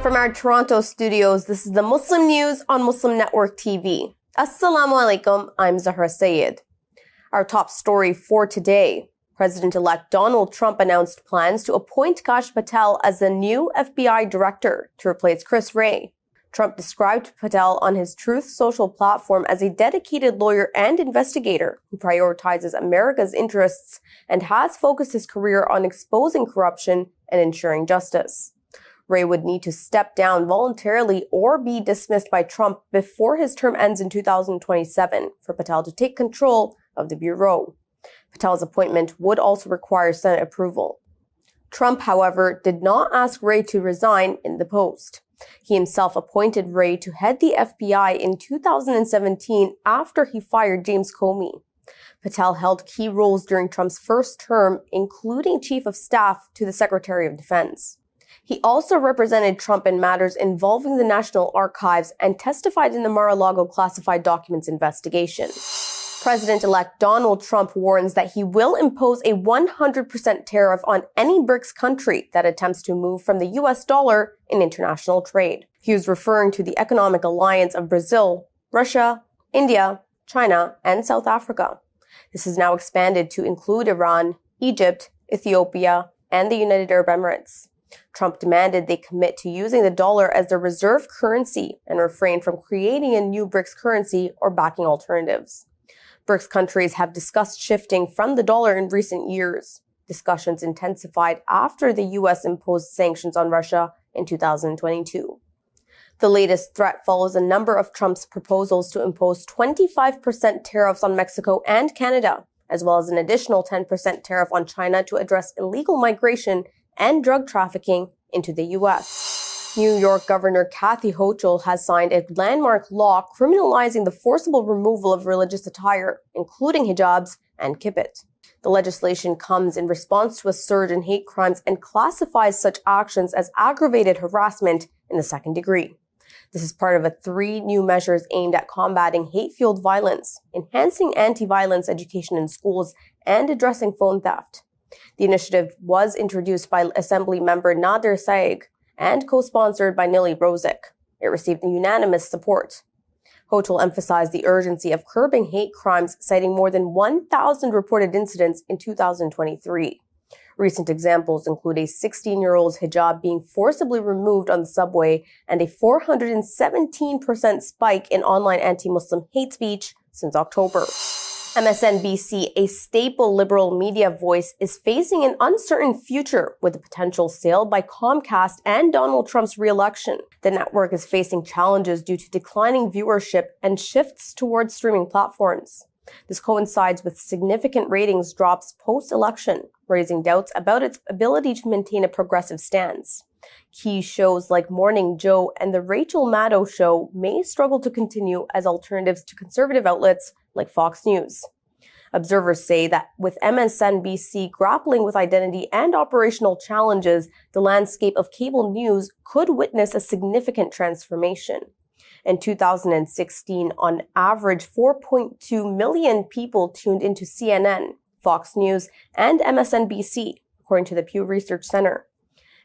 From our Toronto studios, this is the Muslim News on Muslim Network TV. Assalamu alaikum, I'm Zahra Syed. Our top story for today. President-elect Donald Trump announced plans to appoint Kash Patel as the new FBI director to replace Chris Wray. Trump described Patel on his Truth social platform as a dedicated lawyer and investigator who prioritizes America's interests and has focused his career on exposing corruption and ensuring justice. Wray would need to step down voluntarily or be dismissed by Trump before his term ends in 2027 for Patel to take control of the bureau. Patel's appointment would also require Senate approval. Trump, however, did not ask Wray to resign in the post. He himself appointed Wray to head the FBI in 2017 after he fired James Comey. Patel held key roles during Trump's first term, including Chief of Staff to the Secretary of Defense. He also represented Trump in matters involving the National Archives and testified in the Mar-a-Lago classified documents investigation. President-elect Donald Trump warns that he will impose a 100% tariff on any Brics country that attempts to move from the US dollar in international trade. He was referring to the economic alliance of Brazil, Russia, India, China, and South Africa. This has now expanded to include Iran, Egypt, Ethiopia, and the United Arab Emirates. Trump demanded they commit to using the dollar as their reserve currency and refrain from creating a new Brics currency or backing alternatives. Brics countries have discussed shifting from the dollar in recent years. Discussions intensified after the U.S. imposed sanctions on Russia in 2022. The latest threat follows a number of Trump's proposals to impose 25% tariffs on Mexico and Canada, as well as an additional 10% tariff on China to address illegal migration and drug trafficking into the U.S. New York Governor Kathy Hochul has signed a landmark law criminalizing the forcible removal of religious attire, including hijabs and kippot. The legislation comes in response to a surge in hate crimes and classifies such actions as aggravated harassment in the second degree. This is part of 3 new measures aimed at combating hate-fueled violence, enhancing anti-violence education in schools, and addressing phone theft. The initiative was introduced by Assembly member Nader Syed and co-sponsored by Nili Rozic. It received unanimous support. Hochul emphasized the urgency of curbing hate crimes, citing more than 1,000 reported incidents in 2023. Recent examples include a 16-year-old's hijab being forcibly removed on the subway and a 417% spike in online anti-Muslim hate speech since October. MSNBC, a staple liberal media voice, is facing an uncertain future with a potential sale by Comcast and Donald Trump's re-election. The network is facing challenges due to declining viewership and shifts towards streaming platforms. This coincides with significant ratings drops post-election, raising doubts about its ability to maintain a progressive stance. Key shows like Morning Joe and The Rachel Maddow Show may struggle to continue as alternatives to conservative outlets like Fox News. Observers say that with MSNBC grappling with identity and operational challenges, the landscape of cable news could witness a significant transformation. In 2016, on average, 4.2 million people tuned into CNN, Fox News, and MSNBC, according to the Pew Research Center.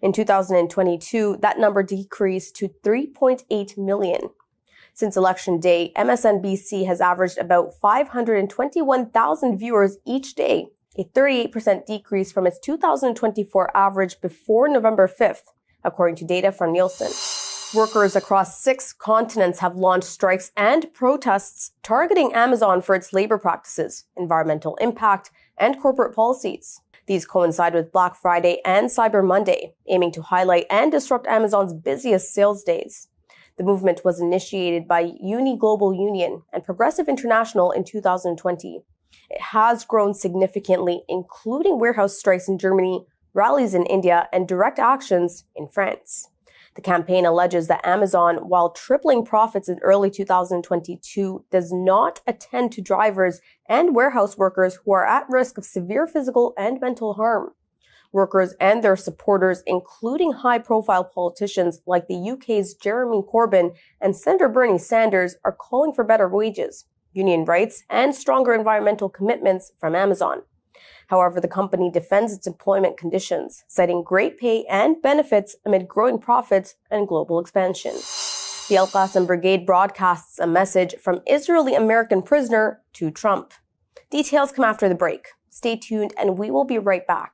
In 2022, that number decreased to 3.8 million. Since Election Day, MSNBC has averaged about 521,000 viewers each day, a 38% decrease from its 2024 average before November 5th, according to data from Nielsen. Workers across 6 continents have launched strikes and protests targeting Amazon for its labor practices, environmental impact, and corporate policies. These coincide with Black Friday and Cyber Monday, aiming to highlight and disrupt Amazon's busiest sales days. The movement was initiated by Uni Global Union and Progressive International in 2020. It has grown significantly, including warehouse strikes in Germany, rallies in India, and direct actions in France. The campaign alleges that Amazon, while tripling profits in early 2022, does not attend to drivers and warehouse workers who are at risk of severe physical and mental harm. Workers and their supporters, including high-profile politicians like the UK's Jeremy Corbyn and Senator Bernie Sanders, are calling for better wages, union rights, and stronger environmental commitments from Amazon. However, the company defends its employment conditions, citing great pay and benefits amid growing profits and global expansion. The Al-Qassam Brigade broadcasts a message from Israeli-American prisoner to Trump. Details come after the break. Stay tuned and we will be right back.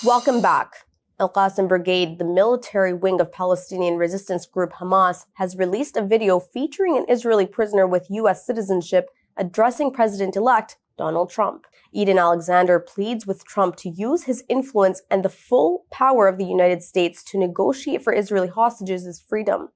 Welcome back. Al-Qassam Brigade, the military wing of Palestinian resistance group Hamas, has released a video featuring an Israeli prisoner with U.S. citizenship addressing President-elect Donald Trump. Eden Alexander pleads with Trump to use his influence and the full power of the United States to negotiate for Israeli hostages' freedom.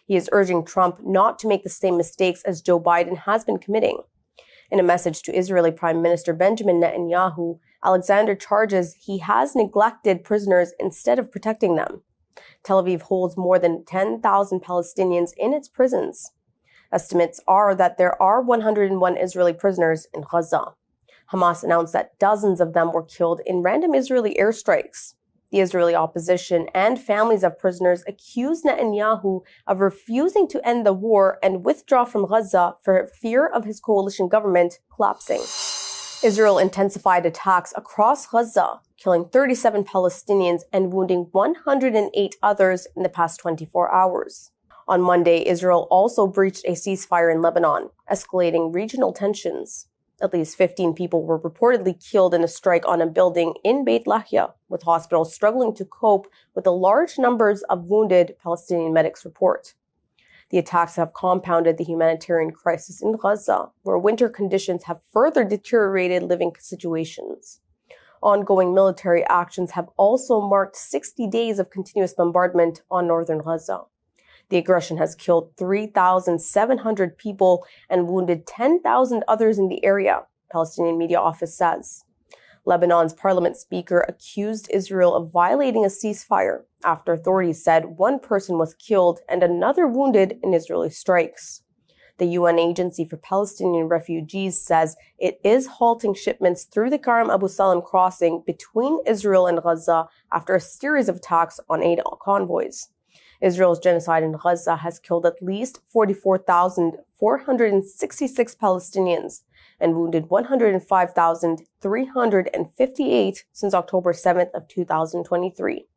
He is urging Trump not to make the same mistakes as Joe Biden has been committing. In a message to Israeli Prime Minister Benjamin Netanyahu, Alexander charges he has neglected prisoners instead of protecting them. Tel Aviv holds more than 10,000 Palestinians in its prisons. Estimates are that there are 101 Israeli prisoners in Gaza. Hamas announced that dozens of them were killed in random Israeli airstrikes. The Israeli opposition and families of prisoners accused Netanyahu of refusing to end the war and withdraw from Gaza for fear of his coalition government collapsing. Israel intensified attacks across Gaza, killing 37 Palestinians and wounding 108 others in the past 24 hours. On Monday, Israel also breached a ceasefire in Lebanon, escalating regional tensions. At least 15 people were reportedly killed in a strike on a building in Beit Lahia, with hospitals struggling to cope with the large numbers of wounded, Palestinian medics report. The attacks have compounded the humanitarian crisis in Gaza, where winter conditions have further deteriorated living situations. Ongoing military actions have also marked 60 days of continuous bombardment on northern Gaza. The aggression has killed 3,700 people and wounded 10,000 others in the area, Palestinian media office says. Lebanon's parliament speaker accused Israel of violating a ceasefire after authorities said one person was killed and another wounded in Israeli strikes. The UN Agency for Palestinian Refugees says it is halting shipments through the Karam Abu Salam crossing between Israel and Gaza after a series of attacks on aid convoys. Israel's genocide in Gaza has killed at least 44,466 Palestinians and wounded 105,358 since October 7th of 2023.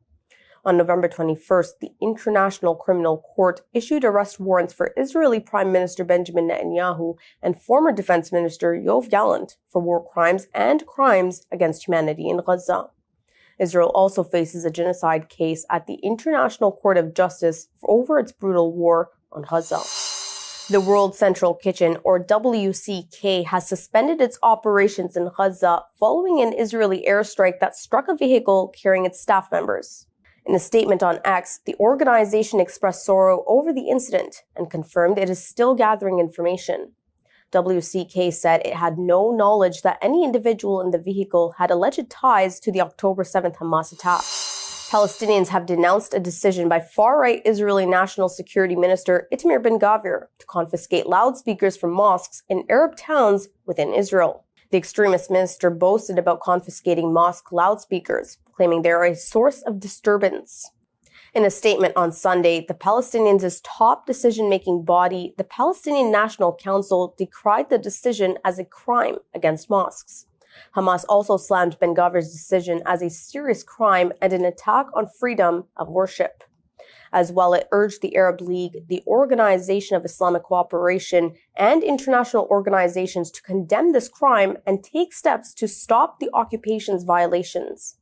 On November 21st, the International Criminal Court issued arrest warrants for Israeli Prime Minister Benjamin Netanyahu and former Defense Minister Yoav Gallant for war crimes and crimes against humanity in Gaza. Israel also faces a genocide case at the International Court of Justice over its brutal war on Gaza. The World Central Kitchen, or WCK, has suspended its operations in Gaza following an Israeli airstrike that struck a vehicle carrying its staff members. In a statement on X, the organization expressed sorrow over the incident and confirmed it is still gathering information. WCK said it had no knowledge that any individual in the vehicle had alleged ties to the October 7th Hamas attack. Palestinians have denounced a decision by far-right Israeli National Security Minister Itamar Ben-Gvir to confiscate loudspeakers from mosques in Arab towns within Israel. The extremist minister boasted about confiscating mosque loudspeakers, claiming they are a source of disturbance. In a statement on Sunday, the Palestinians' top decision-making body, the Palestinian National Council, decried the decision as a crime against mosques. Hamas also slammed Ben-Gvir's decision as a serious crime and an attack on freedom of worship. As well, it urged the Arab League, the Organization of Islamic Cooperation, and international organizations to condemn this crime and take steps to stop the occupation's violations.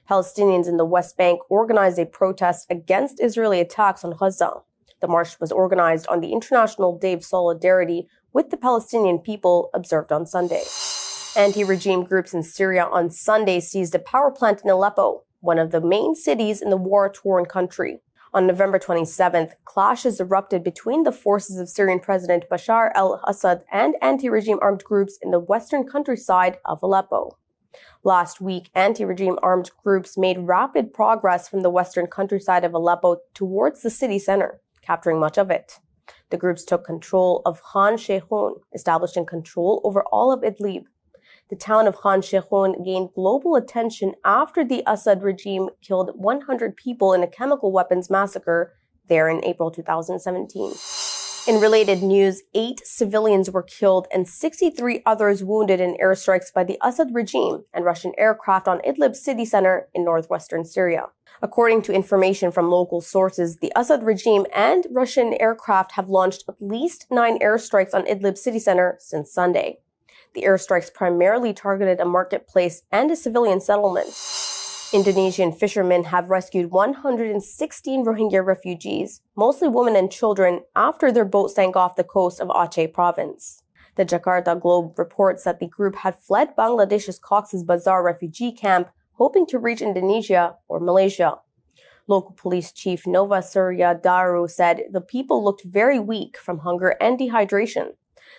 Palestinians in the West Bank organized a protest against Israeli attacks on Gaza. The march was organized on the International Day of Solidarity with the Palestinian people, observed on Sunday. Anti-regime groups in Syria on Sunday seized a power plant in Aleppo, one of the main cities in the war-torn country. On November 27th, clashes erupted between the forces of Syrian President Bashar al-Assad and anti-regime armed groups in the western countryside of Aleppo. Last week, anti-regime armed groups made rapid progress from the western countryside of Aleppo towards the city center, capturing much of it. The groups took control of Khan Sheikhoun, establishing control over all of Idlib. The town of Khan Sheikhoun gained global attention after the Assad regime killed 100 people in a chemical weapons massacre there in April 2017. In related news, 8 civilians were killed and 63 others wounded in airstrikes by the Assad regime and Russian aircraft on Idlib city center in northwestern Syria. According to information from local sources, the Assad regime and Russian aircraft have launched at least 9 airstrikes on Idlib city center since Sunday. The airstrikes primarily targeted a marketplace and a civilian settlement. Indonesian fishermen have rescued 116 Rohingya refugees, mostly women and children, after their boat sank off the coast of Aceh province. The Jakarta Globe reports that the group had fled Bangladesh's Cox's Bazar refugee camp, hoping to reach Indonesia or Malaysia. Local police chief Nova Surya Daru said the people looked very weak from hunger and dehydration.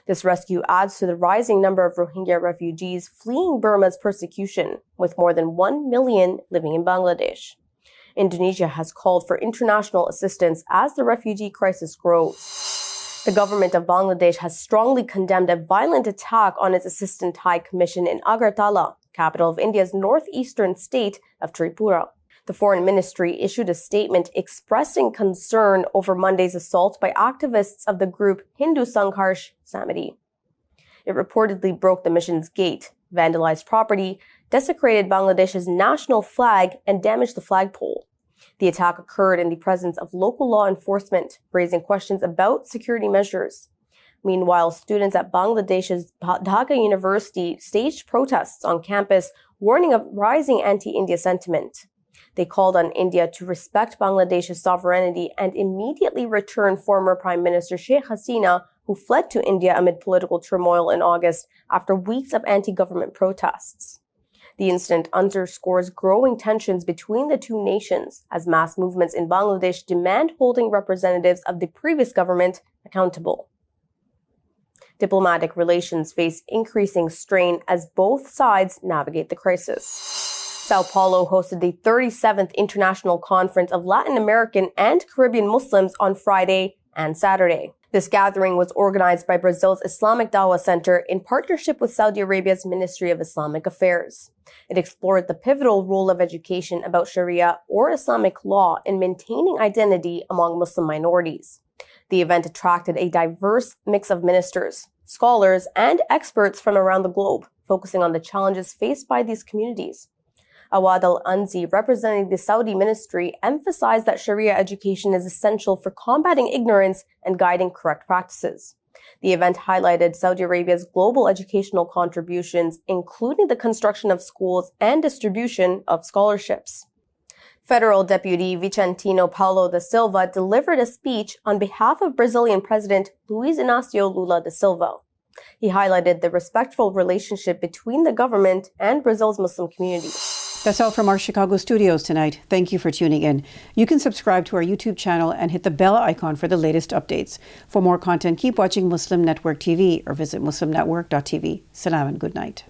This rescue adds to the rising number of Rohingya refugees fleeing Burma's persecution, with more than 1 million living in Bangladesh. Indonesia has called for international assistance as the refugee crisis grows. The government of Bangladesh has strongly condemned a violent attack on its Assistant High Commission in Agartala, capital of India's northeastern state of Tripura. The Foreign Ministry issued a statement expressing concern over Monday's assault by activists of the group Hindu Sangharsh Samiti. It reportedly broke the mission's gate, vandalized property, desecrated Bangladesh's national flag, and damaged the flagpole. The attack occurred in the presence of local law enforcement, raising questions about security measures. Meanwhile, students at Bangladesh's Dhaka University staged protests on campus, warning of rising anti-India sentiment. They called on India to respect Bangladesh's sovereignty and immediately return former Prime Minister Sheikh Hasina, who fled to India amid political turmoil in August after weeks of anti-government protests. The incident underscores growing tensions between the two nations as mass movements in Bangladesh demand holding representatives of the previous government accountable. Diplomatic relations face increasing strain as both sides navigate the crisis. Sao Paulo hosted the 37th International Conference of Latin American and Caribbean Muslims on Friday and Saturday. This gathering was organized by Brazil's Islamic Dawah Center in partnership with Saudi Arabia's Ministry of Islamic Affairs. It explored the pivotal role of education about Sharia or Islamic law in maintaining identity among Muslim minorities. The event attracted a diverse mix of ministers, scholars, and experts from around the globe, focusing on the challenges faced by these communities. Awad Al-Anzi, representing the Saudi ministry, emphasized that Sharia education is essential for combating ignorance and guiding correct practices. The event highlighted Saudi Arabia's global educational contributions, including the construction of schools and distribution of scholarships. Federal Deputy Vicentino Paulo da Silva delivered a speech on behalf of Brazilian President Luiz Inácio Lula da Silva. He highlighted the respectful relationship between the government and Brazil's Muslim community. That's all from our Chicago studios tonight. Thank you for tuning in. You can subscribe to our YouTube channel and hit the bell icon for the latest updates. For more content, keep watching Muslim Network TV or visit muslimnetwork.tv. Salam and good night.